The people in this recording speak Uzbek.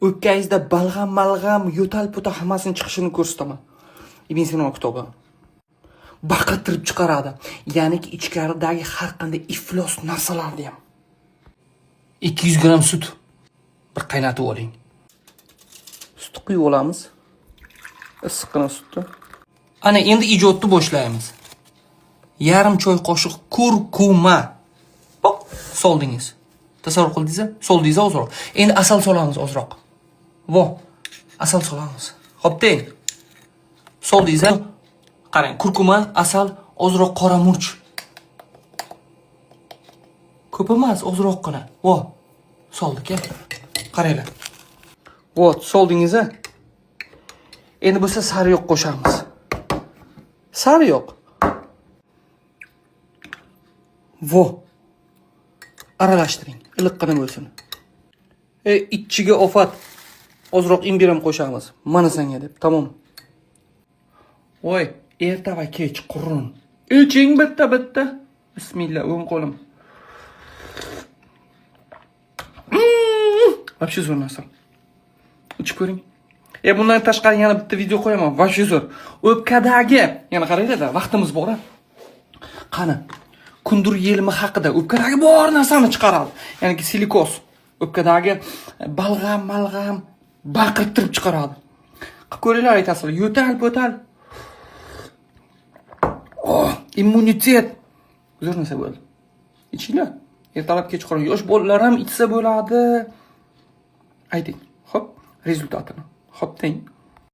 o'pkangizda balg'am, yo'tal-po'tal hammasini chiqishini ko'rsataman. Ibn Sino kitobi. Baqirtirib chiqaradi. Ya'ni ichkaridagi har qanday iflos narsalarni ham. 200 gram sut. Bir qaynatib oling. Sutni quyib olamiz. Issiqqina sutni. Ana endi ijodni boshlaymiz. Yarim choy qoshiq kurkuma. Bak, soldingiz. Tasavvur qildingiz? Soldingiz ozroq. Endi asal solamiz ozroq. Vo, asal solamiz. Xo'p, deng. Soldingiz. Qarang, kurkuma, asal, ozroq qora murch. Ko'p emas, ozroqgina. Vo, soldik-a. Qaranglar. Vo, soldingiz. Endi bo'lsa sariyog' qo'shamiz. Sariyog'. Vo. Aralashtiring, iliqqina bo'lsin. Ichiga ofat. Ozroq imbir ham qo'shamiz. Mana senga deb, tamom. Voy, erta va kech qurun. Iching bitta. Bismillah, o'ng qo'lim. Вообще zo'r narsa. Ichib ko'ring. Bundan tashqari yana bitta video qo'yaman. Вообще zo'r. O'pkadagi, yana qaranglar-da, vaqtimiz bor-a. Qani, kundur yelimi haqida o'pkadagi bor narsani chiqaradi. Ya'ni silikoz. O'pkadagi balg'am baqirtirib chiqaradi. Qilib ko'ringlar, aytasizlar, yo'tal-po'tal. Immunitet. Zo'r narsa bo'ldi. Ichinglar. Ertalab kechqurun yosh bolalar ham ichsa bo'ladi. Ayting. Xo'p, rezultatini. Xo'p, deng.